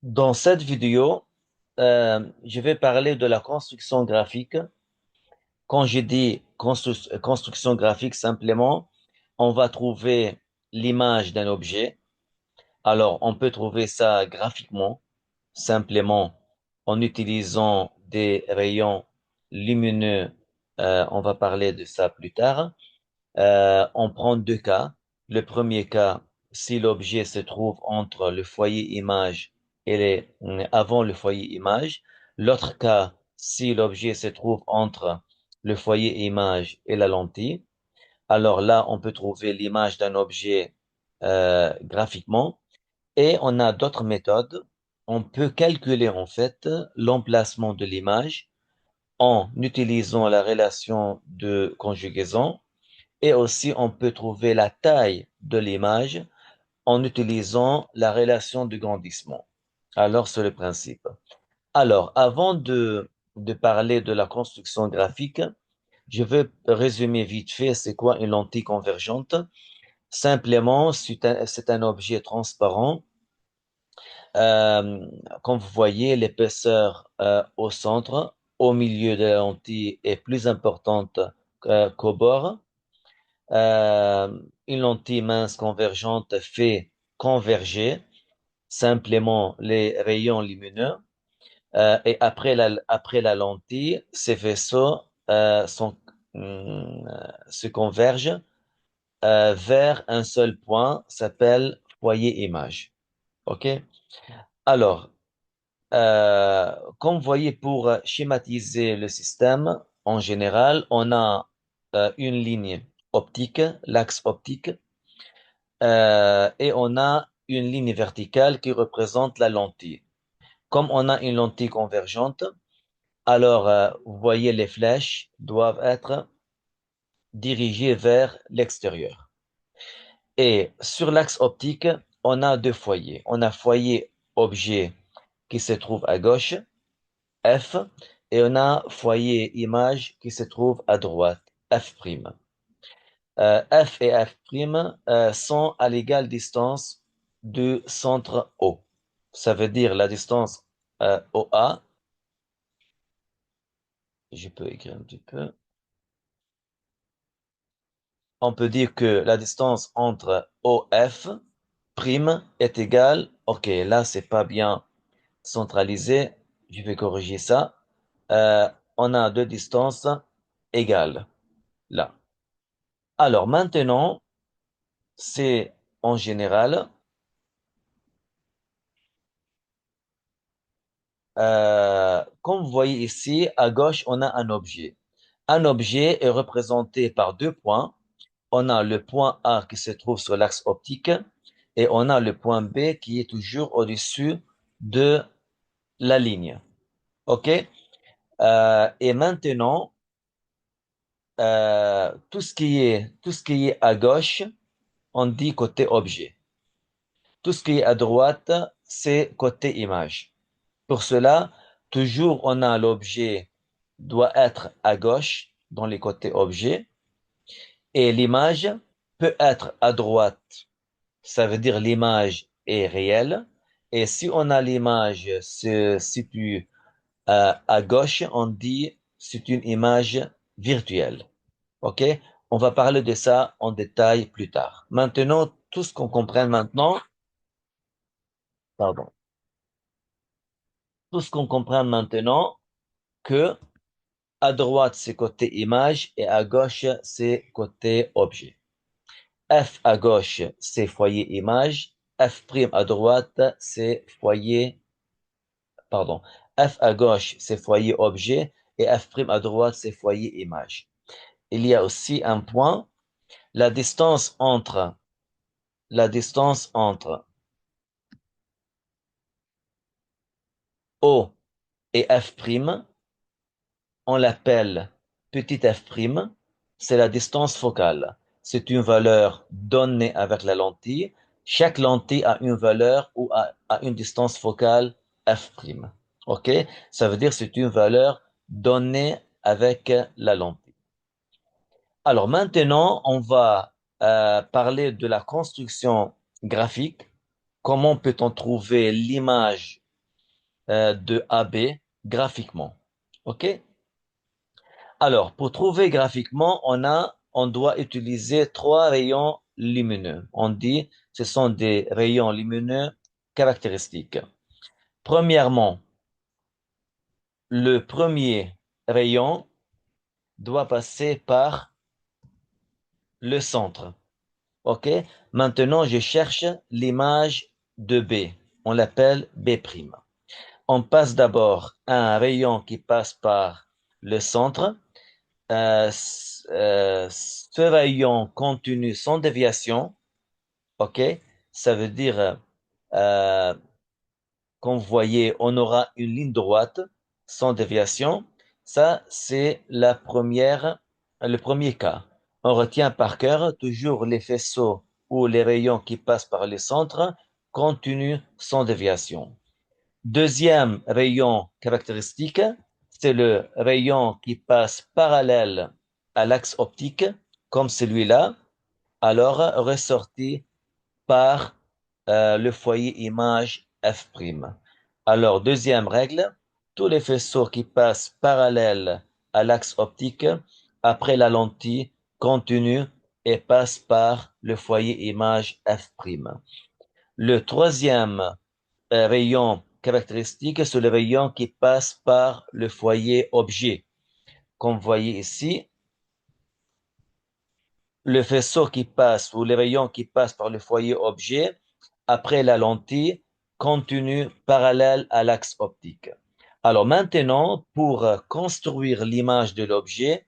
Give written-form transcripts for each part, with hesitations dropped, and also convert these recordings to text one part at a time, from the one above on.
Dans cette vidéo, je vais parler de la construction graphique. Quand je dis construction graphique, simplement, on va trouver l'image d'un objet. Alors, on peut trouver ça graphiquement, simplement en utilisant des rayons lumineux. On va parler de ça plus tard. On prend deux cas. Le premier cas, si l'objet se trouve entre le foyer image et avant le foyer image. L'autre cas, si l'objet se trouve entre le foyer image et la lentille. Alors là, on peut trouver l'image d'un objet graphiquement. Et on a d'autres méthodes. On peut calculer en fait l'emplacement de l'image en utilisant la relation de conjugaison et aussi, on peut trouver la taille de l'image en utilisant la relation de grandissement. Alors, c'est le principe. Alors, avant de parler de la construction graphique, je vais résumer vite fait c'est quoi une lentille convergente. Simplement, c'est un objet transparent. Euh, Comme vous voyez, l'épaisseur au centre, au milieu de la lentille est plus importante qu'au bord. Une lentille mince convergente fait converger simplement les rayons lumineux et après la lentille, ces vaisseaux se convergent vers un seul point, s'appelle foyer image. OK? Alors, comme vous voyez, pour schématiser le système, en général, on a une ligne optique, l'axe optique. Et on a une ligne verticale qui représente la lentille. Comme on a une lentille convergente, alors vous voyez les flèches doivent être dirigées vers l'extérieur. Et sur l'axe optique, on a deux foyers. On a foyer objet qui se trouve à gauche, F, et on a foyer image qui se trouve à droite, F'. F et F' sont à l'égale distance du centre O. Ça veut dire la distance OA. Je peux écrire un petit peu. On peut dire que la distance entre OF prime est égale. Ok, là c'est pas bien centralisé. Je vais corriger ça. On a deux distances égales là. Alors maintenant, c'est en général. Comme vous voyez ici, à gauche, on a un objet. Un objet est représenté par deux points. On a le point A qui se trouve sur l'axe optique et on a le point B qui est toujours au-dessus de la ligne. OK? Et maintenant, tout ce qui est à gauche, on dit côté objet. Tout ce qui est à droite, c'est côté image. Pour cela, toujours on a l'objet doit être à gauche dans les côtés objet et l'image peut être à droite. Ça veut dire l'image est réelle. Et si on a l'image se situe à gauche, on dit c'est une image virtuelle. OK? On va parler de ça en détail plus tard. Maintenant, tout ce qu'on comprend maintenant, pardon, tout ce qu'on comprend maintenant que à droite, c'est côté image et à gauche, c'est côté objet. F à gauche, c'est foyer image. F' à droite, c'est foyer, pardon. F à gauche, c'est foyer objet et F' à droite, c'est foyer image. Il y a aussi un point, la distance entre, la distance entre O et F', on l'appelle petit f', c'est la distance focale. C'est une valeur donnée avec la lentille. Chaque lentille a une valeur ou a une distance focale f'. OK? Ça veut dire que c'est une valeur donnée avec la lentille. Alors maintenant, on va parler de la construction graphique. Comment peut-on trouver l'image de AB graphiquement. OK? Alors, pour trouver graphiquement, on doit utiliser trois rayons lumineux. On dit ce sont des rayons lumineux caractéristiques. Premièrement, le premier rayon doit passer par le centre. OK? Maintenant, je cherche l'image de B. On l'appelle B'. On passe d'abord un rayon qui passe par le centre. Ce rayon continue sans déviation. OK? Ça veut dire, euh, comme vous voyez, on aura une ligne droite sans déviation. Ça, c'est le premier cas. On retient par cœur toujours les faisceaux ou les rayons qui passent par le centre continuent sans déviation. Deuxième rayon caractéristique, c'est le rayon qui passe parallèle à l'axe optique, comme celui-là, alors ressorti par le foyer image F'. Alors, deuxième règle, tous les faisceaux qui passent parallèles à l'axe optique après la lentille continuent et passent par le foyer image F'. Le troisième rayon caractéristique, c'est le rayon qui passe par le foyer objet. Comme vous voyez ici, le faisceau qui passe ou les rayons qui passent par le foyer objet après la lentille continue parallèle à l'axe optique. Alors maintenant, pour construire l'image de l'objet,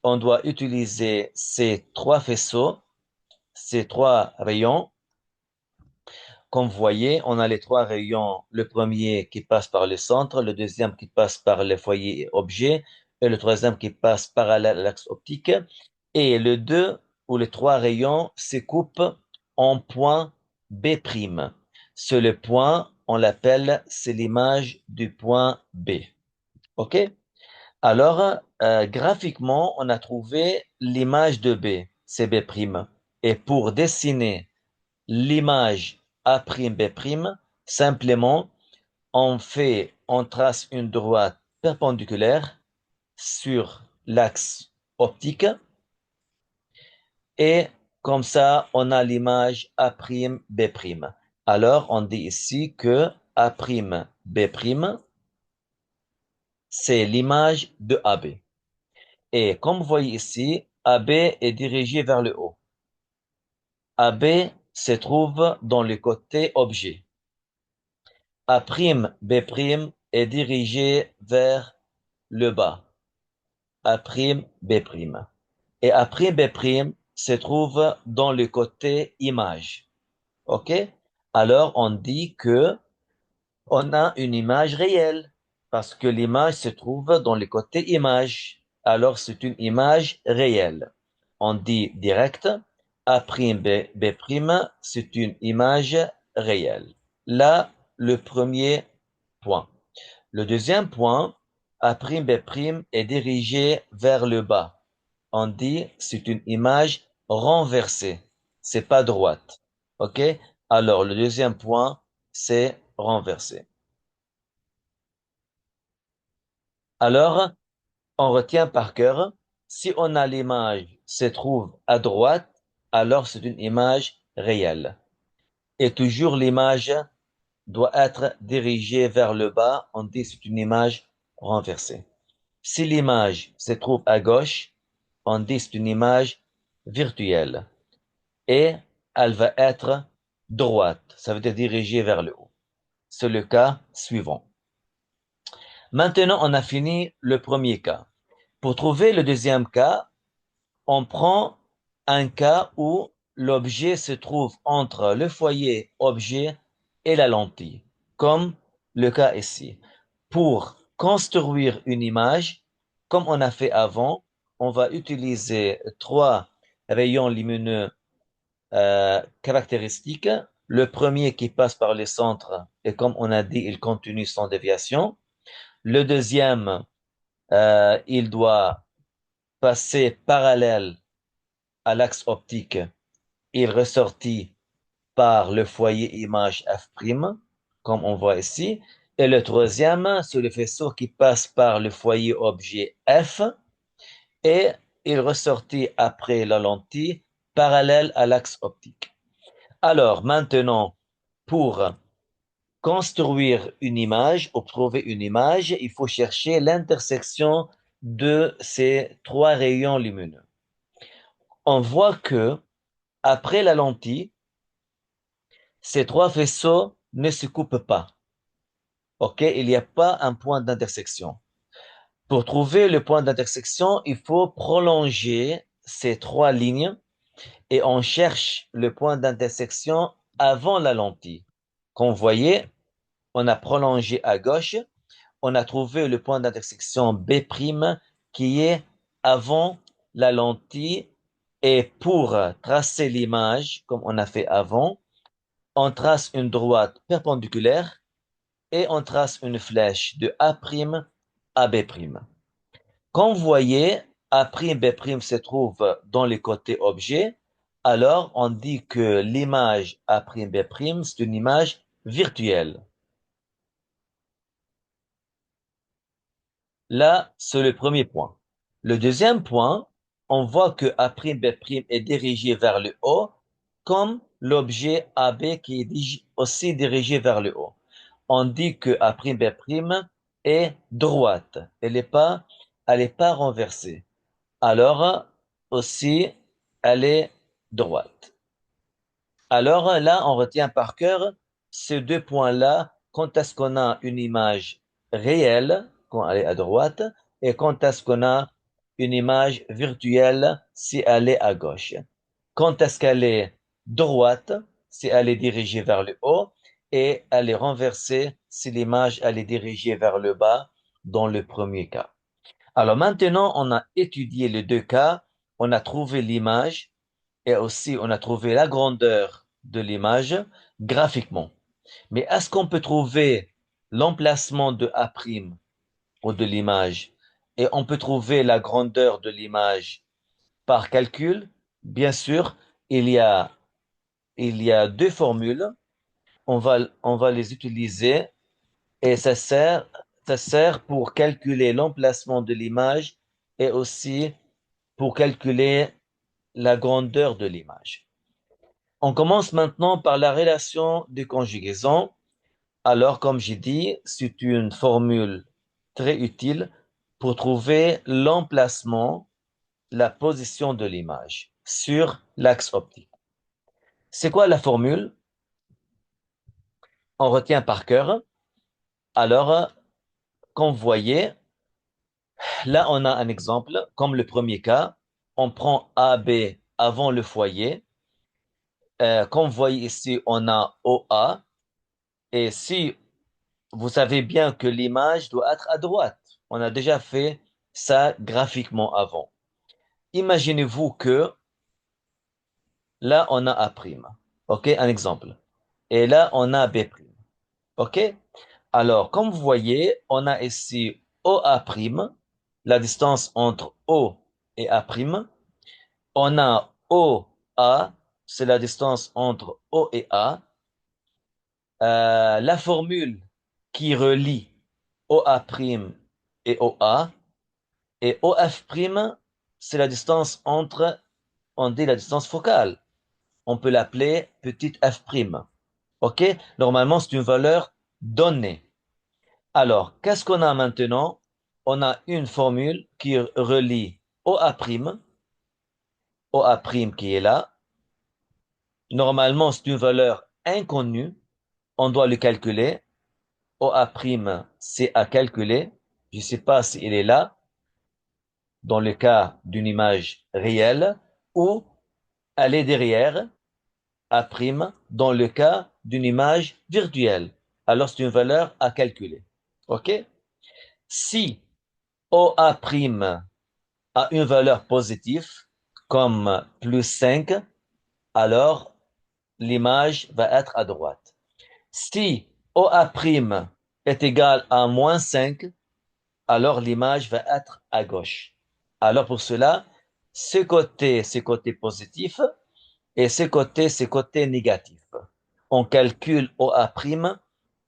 on doit utiliser ces trois faisceaux, ces trois rayons. Comme vous voyez, on a les trois rayons, le premier qui passe par le centre, le deuxième qui passe par le foyer objet et le troisième qui passe parallèle à l'axe optique. Et le deux ou les trois rayons se coupent en point B'. C'est le point, on l'appelle, c'est l'image du point B. OK? Alors, graphiquement, on a trouvé l'image de B, c'est B'. Et pour dessiner l'image A'B', simplement, on trace une droite perpendiculaire sur l'axe optique et comme ça, on a l'image A'B'. Alors, on dit ici que A'B', c'est l'image de AB. Et comme vous voyez ici, AB est dirigé vers le haut. AB se trouve dans le côté objet. A'B' est dirigé vers le bas. A'B'. Et A'B' se trouve dans le côté image. OK? Alors, on dit que on a une image réelle parce que l'image se trouve dans le côté image. Alors, c'est une image réelle. On dit direct, A'B', c'est une image réelle. Là, le premier point. Le deuxième point, A'B' est dirigé vers le bas. On dit c'est une image renversée. C'est pas droite. OK? Alors, le deuxième point, c'est renversé. Alors, on retient par cœur, si on a l'image se trouve à droite, alors c'est une image réelle. Et toujours l'image doit être dirigée vers le bas, on dit c'est une image renversée. Si l'image se trouve à gauche, on dit c'est une image virtuelle. Et elle va être droite, ça veut dire dirigée vers le haut. C'est le cas suivant. Maintenant, on a fini le premier cas. Pour trouver le deuxième cas, on prend un cas où l'objet se trouve entre le foyer objet et la lentille, comme le cas ici. Pour construire une image, comme on a fait avant, on va utiliser trois rayons lumineux caractéristiques. Le premier qui passe par le centre, et comme on a dit, il continue sans déviation. Le deuxième, il doit passer parallèle à l'axe optique. Il ressortit par le foyer image F', comme on voit ici. Et le troisième, c'est le faisceau qui passe par le foyer objet F et il ressortit après la lentille parallèle à l'axe optique. Alors maintenant, pour construire une image, ou trouver une image, il faut chercher l'intersection de ces trois rayons lumineux. On voit que après la lentille, ces trois faisceaux ne se coupent pas. OK? Il n'y a pas un point d'intersection. Pour trouver le point d'intersection, il faut prolonger ces trois lignes et on cherche le point d'intersection avant la lentille. Comme vous voyez, on a prolongé à gauche, on a trouvé le point d'intersection B' qui est avant la lentille et pour tracer l'image, comme on a fait avant, on trace une droite perpendiculaire et on trace une flèche de A' à B'. Quand vous voyez A', B' se trouve dans le côté objet, alors on dit que l'image A', B', c'est une image virtuelle. Là, c'est le premier point. Le deuxième point, on voit que A', B' est dirigé vers le haut, comme l'objet AB qui est aussi dirigé vers le haut. On dit que A', B' est droite. Elle est pas renversée. Alors, aussi, elle est droite. Alors là, on retient par cœur ces deux points-là quand est-ce qu'on a une image réelle, quand elle est à droite, et quand est-ce qu'on a une image virtuelle si elle est à gauche. Quand est-ce qu'elle est droite, si elle est dirigée vers le haut, et elle est renversée si l'image elle est dirigée vers le bas dans le premier cas. Alors maintenant, on a étudié les deux cas, on a trouvé l'image et aussi on a trouvé la grandeur de l'image graphiquement. Mais est-ce qu'on peut trouver l'emplacement de A' ou de l'image et on peut trouver la grandeur de l'image par calcul? Bien sûr, il y a, il y a deux formules, on va les utiliser et ça sert pour calculer l'emplacement de l'image et aussi pour calculer la grandeur de l'image. On commence maintenant par la relation de conjugaison. Alors, comme j'ai dit, c'est une formule très utile pour trouver l'emplacement, la position de l'image sur l'axe optique. C'est quoi la formule? On retient par cœur. Alors, comme vous voyez, là, on a un exemple, comme le premier cas. On prend AB avant le foyer. Comme vous voyez ici, on a OA. Et si vous savez bien que l'image doit être à droite, on a déjà fait ça graphiquement avant. Imaginez-vous que là, on a A'. OK, un exemple. Et là, on a B'. OK? Alors, comme vous voyez, on a ici OA', la distance entre O et A'. On a OA, c'est la distance entre O et A. La formule qui relie OA' et OA et OF', c'est la distance entre, on dit la distance focale. On peut l'appeler petite f'. OK? Normalement, c'est une valeur donnée. Alors, qu'est-ce qu'on a maintenant? On a une formule qui relie OA', OA' qui est là. Normalement, c'est une valeur inconnue. On doit le calculer. OA', c'est à calculer. Je ne sais pas s'il est là, dans le cas d'une image réelle, ou elle est derrière A', dans le cas d'une image virtuelle. Alors, c'est une valeur à calculer. OK? Si OA' a une valeur positive, comme plus 5, alors l'image va être à droite. Si OA' est égal à moins 5, alors l'image va être à gauche. Alors pour cela, c'est côté positif et c'est côté négatif. On calcule OA'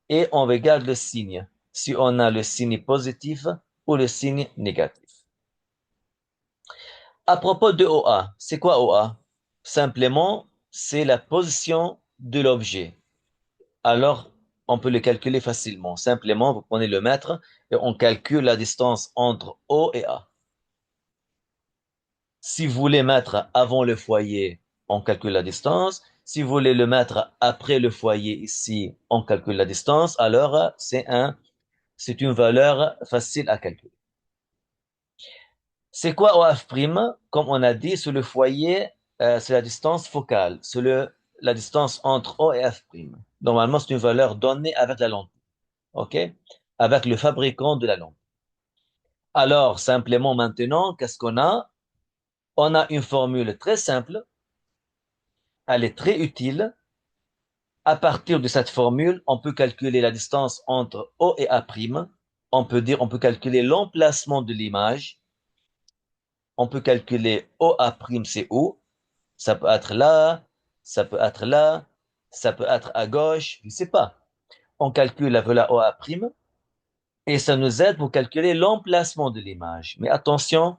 et on regarde le signe, si on a le signe positif ou le signe négatif. À propos de OA, c'est quoi OA? Simplement, c'est la position de l'objet. Alors, on peut le calculer facilement. Simplement, vous prenez le mètre et on calcule la distance entre O et A. Si vous voulez mettre avant le foyer, on calcule la distance. Si vous voulez le mettre après le foyer ici, on calcule la distance. Alors, c'est une valeur facile à calculer. C'est quoi OF'? Comme on a dit, c'est le foyer, c'est la distance focale. C'est la distance entre O et F'. Normalement, c'est une valeur donnée avec la lentille. OK? Avec le fabricant de la lentille. Alors, simplement maintenant, qu'est-ce qu'on a? On a une formule très simple. Elle est très utile. À partir de cette formule, on peut calculer la distance entre O et A'. On peut calculer l'emplacement de l'image. On peut calculer OA', c'est où? Ça peut être là, ça peut être là, ça peut être à gauche, je ne sais pas. On calcule la valeur OA' et ça nous aide pour calculer l'emplacement de l'image. Mais attention,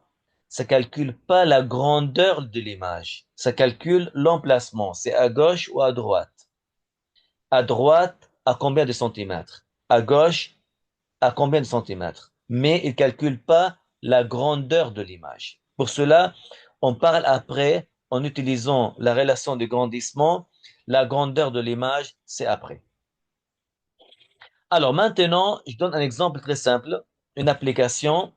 ça calcule pas la grandeur de l'image. Ça calcule l'emplacement. C'est à gauche ou à droite. À droite, à combien de centimètres? À gauche, à combien de centimètres? Mais il calcule pas la grandeur de l'image. Pour cela, on parle après en utilisant la relation de grandissement. La grandeur de l'image, c'est après. Alors maintenant, je donne un exemple très simple, une application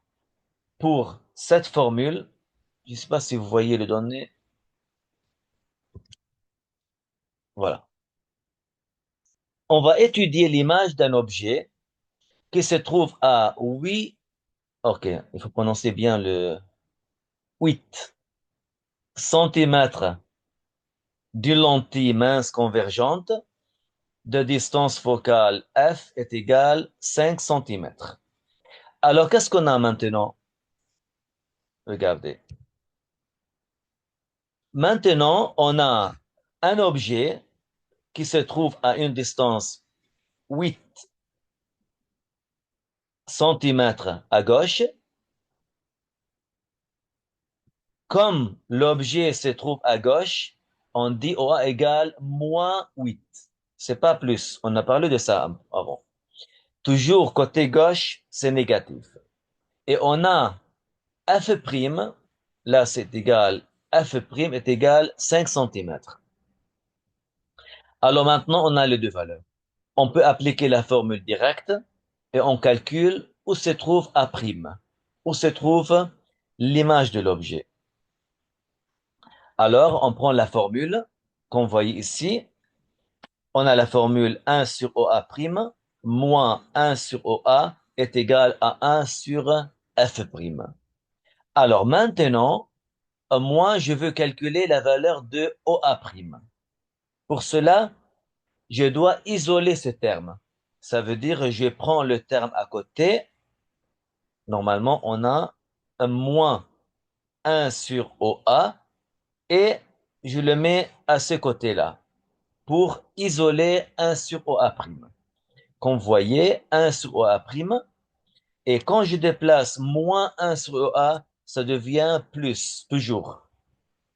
pour cette formule. Je ne sais pas si vous voyez les données. Voilà. On va étudier l'image d'un objet qui se trouve à 8, ok, il faut prononcer bien le 8 centimètres d'une lentille mince convergente de distance focale f est égale 5 centimètres. Alors, qu'est-ce qu'on a maintenant? Regardez. Maintenant, on a un objet qui se trouve à une distance 8 centimètres à gauche. Comme l'objet se trouve à gauche, on dit OA égale moins 8. C'est pas plus. On a parlé de ça avant. Toujours côté gauche, c'est négatif. Et on a f', là c'est égal, f' est égal 5 centimètres. Alors maintenant, on a les deux valeurs. On peut appliquer la formule directe et on calcule où se trouve A', où se trouve l'image de l'objet. Alors, on prend la formule qu'on voit ici. On a la formule 1 sur OA' moins 1 sur OA est égal à 1 sur F'. Alors maintenant, moi, je veux calculer la valeur de OA'. Pour cela, je dois isoler ce terme. Ça veut dire, je prends le terme à côté. Normalement, on a un moins 1 sur OA et je le mets à ce côté-là pour isoler 1 sur OA'. Comme vous voyez, 1 sur OA', et quand je déplace moins 1 sur OA, ça devient plus, toujours.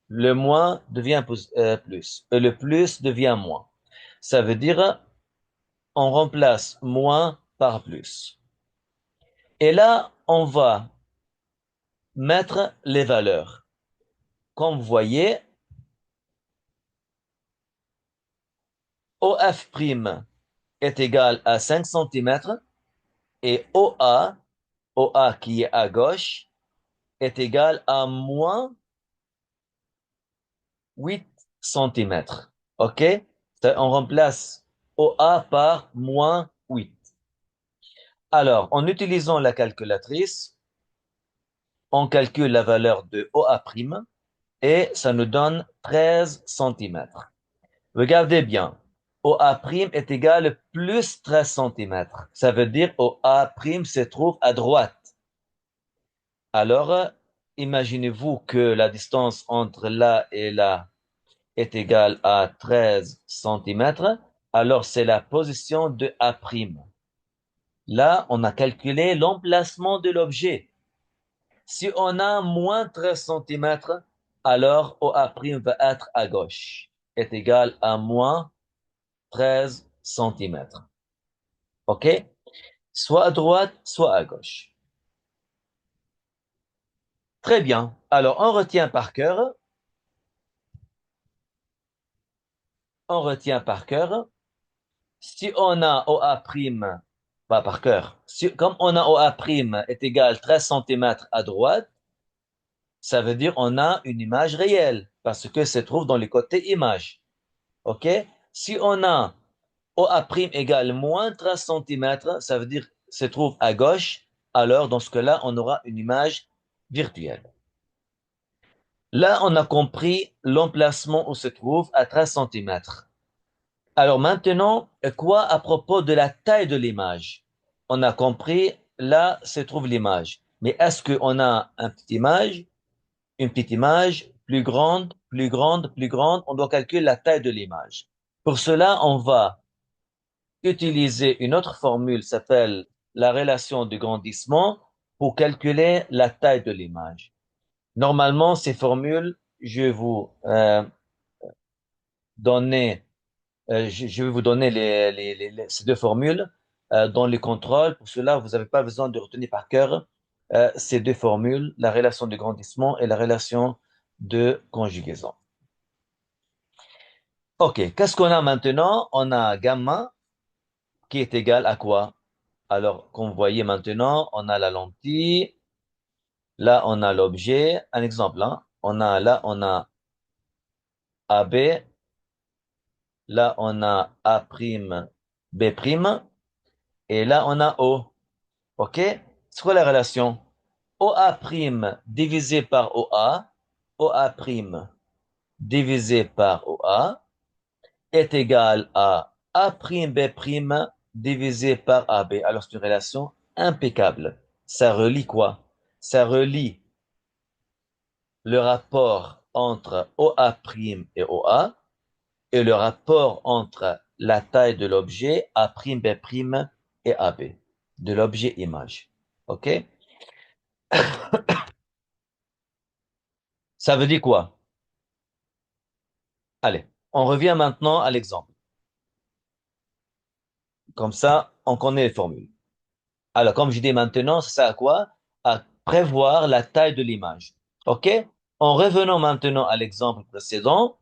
Le moins devient plus, et le plus devient moins. Ça veut dire, on remplace moins par plus. Et là, on va mettre les valeurs. Comme vous voyez, OF' est égal à 5 centimètres et OA qui est à gauche, est égal à moins 8 centimètres. OK? On remplace OA par moins 8. Alors, en utilisant la calculatrice, on calcule la valeur de OA' et ça nous donne 13 centimètres. Regardez bien. OA' est égal à plus 13 centimètres. Ça veut dire OA' se trouve à droite. Alors, imaginez-vous que la distance entre là et là est égale à 13 centimètres. Alors, c'est la position de A'. Là, on a calculé l'emplacement de l'objet. Si on a moins 13 centimètres, alors OA' va être à gauche, est égal à moins 13 centimètres. OK? Soit à droite, soit à gauche. Très bien. Alors, on retient par cœur, si on a OA', pas par cœur, comme on a OA' est égal 13 centimètres à droite, ça veut dire on a une image réelle, parce que se trouve dans le côté image. OK? Si on a OA' égale moins 13 centimètres, ça veut dire se trouve à gauche, alors dans ce cas-là, on aura une image virtuelle. Là, on a compris l'emplacement où se trouve à 13 centimètres. Alors maintenant, quoi à propos de la taille de l'image? On a compris, là se trouve l'image. Mais est-ce qu'on a une petite image, plus grande, plus grande, plus grande? On doit calculer la taille de l'image. Pour cela, on va utiliser une autre formule, s'appelle la relation de grandissement, pour calculer la taille de l'image. Normalement, ces formules, je vais vous donner je vais vous donner ces deux formules dans les contrôles. Pour cela, vous n'avez pas besoin de retenir par cœur ces deux formules, la relation de grandissement et la relation de conjugaison. OK, qu'est-ce qu'on a maintenant? On a gamma qui est égal à quoi? Alors, comme vous voyez maintenant, on a la lentille, là on a l'objet. Un exemple, hein? On a AB, là on a A', B', et là on a O. OK? C'est quoi la relation? OA' divisé par OA' divisé par OA est égal à A'B' divisé par AB. Alors, c'est une relation impeccable. Ça relie quoi? Ça relie le rapport entre OA' et OA et le rapport entre la taille de l'objet A'B' et AB, de l'objet image. OK? Ça veut dire quoi? Allez, on revient maintenant à l'exemple. Comme ça, on connaît les formules. Alors, comme je dis maintenant, ça sert à quoi? À prévoir la taille de l'image. OK? En revenant maintenant à l'exemple précédent,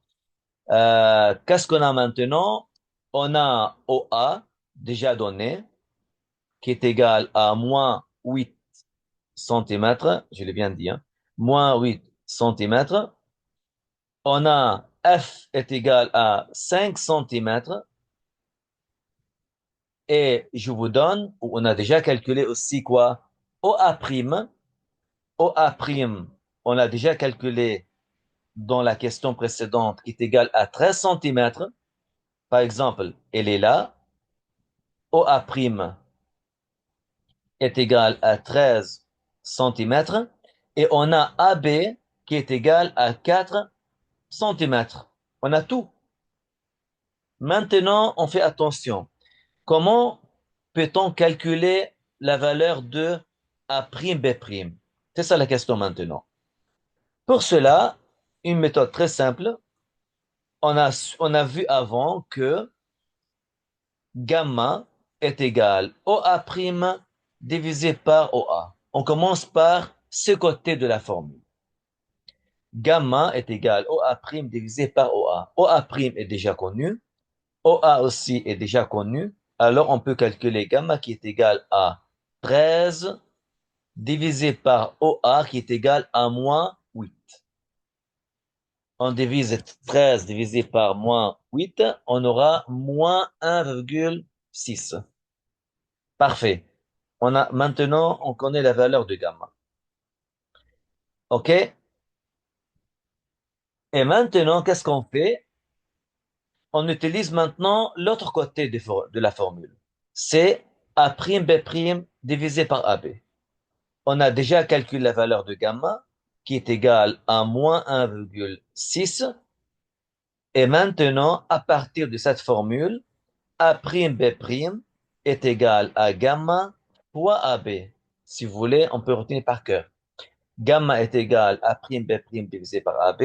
qu'est-ce qu'on a maintenant? On a OA déjà donné, qui est égal à moins 8 centimètres, je l'ai bien dit, hein, moins 8 centimètres. On a F est égal à 5 centimètres. Et je vous donne, on a déjà calculé aussi quoi? OA', OA', on a déjà calculé dans la question précédente, qui est égal à 13 centimètres. Par exemple, elle est là. OA' est égal à 13 centimètres. Et on a AB qui est égal à 4 centimètres. On a tout. Maintenant, on fait attention. Comment peut-on calculer la valeur de A'B'? C'est ça la question maintenant. Pour cela, une méthode très simple. On a vu avant que gamma est égal OA' divisé par OA. On commence par ce côté de la formule. Gamma est égal OA' divisé par OA. OA' est déjà connu. OA aussi est déjà connu. Alors, on peut calculer gamma qui est égal à 13 divisé par OA qui est égal à moins 8. On divise 13 divisé par moins 8, on aura moins 1,6. Parfait. Maintenant, on connaît la valeur de gamma. OK? Et maintenant, qu'est-ce qu'on fait? On utilise maintenant l'autre côté de la formule. C'est A'B' divisé par AB. On a déjà calculé la valeur de gamma qui est égale à moins 1,6. Et maintenant, à partir de cette formule, A'B' est égal à gamma fois AB. Si vous voulez, on peut retenir par cœur. Gamma est égal à A'B' divisé par AB.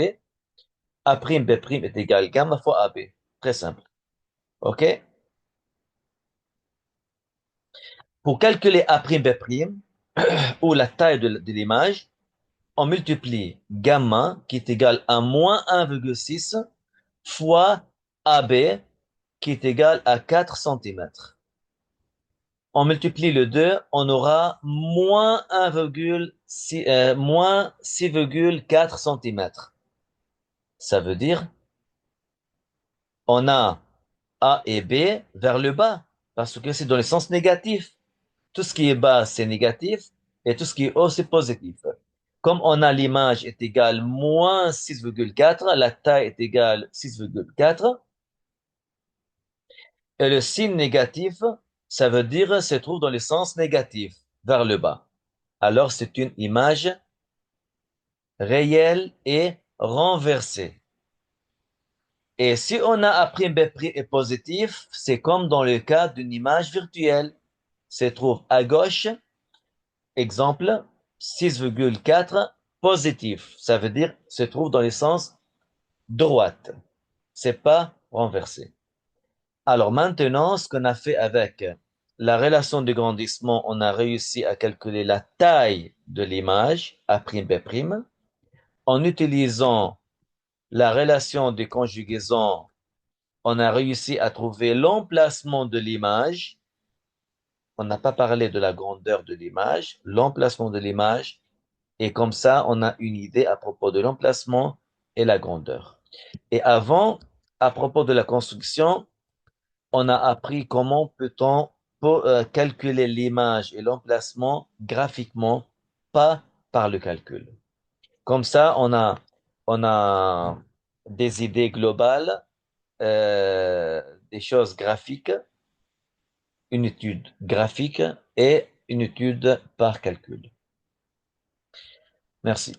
A'B' est égal à gamma fois AB. Très simple. OK? Pour calculer A'B' ou la taille de l'image, on multiplie gamma qui est égal à moins 1,6 fois AB qui est égal à 4 cm. On multiplie le 2, on aura moins 1,6, moins 6,4 cm. Ça veut dire on a A et B vers le bas parce que c'est dans le sens négatif. Tout ce qui est bas, c'est négatif et tout ce qui est haut, c'est positif. Comme on a l'image est égale moins 6,4, la taille est égale 6,4, et le signe négatif, ça veut dire se trouve dans le sens négatif, vers le bas. Alors c'est une image réelle et renversée. Et si on a A'B' est positif, c'est comme dans le cas d'une image virtuelle. Se trouve à gauche, exemple, 6,4 positif. Ça veut dire se trouve dans le sens droite. C'est pas renversé. Alors maintenant, ce qu'on a fait avec la relation de grandissement, on a réussi à calculer la taille de l'image A'B'. En utilisant la relation de conjugaison, on a réussi à trouver l'emplacement de l'image. On n'a pas parlé de la grandeur de l'image, l'emplacement de l'image. Et comme ça, on a une idée à propos de l'emplacement et la grandeur. Et avant, à propos de la construction, on a appris comment peut-on calculer l'image et l'emplacement graphiquement, pas par le calcul. Comme ça, on a des idées globales, des choses graphiques, une étude graphique et une étude par calcul. Merci.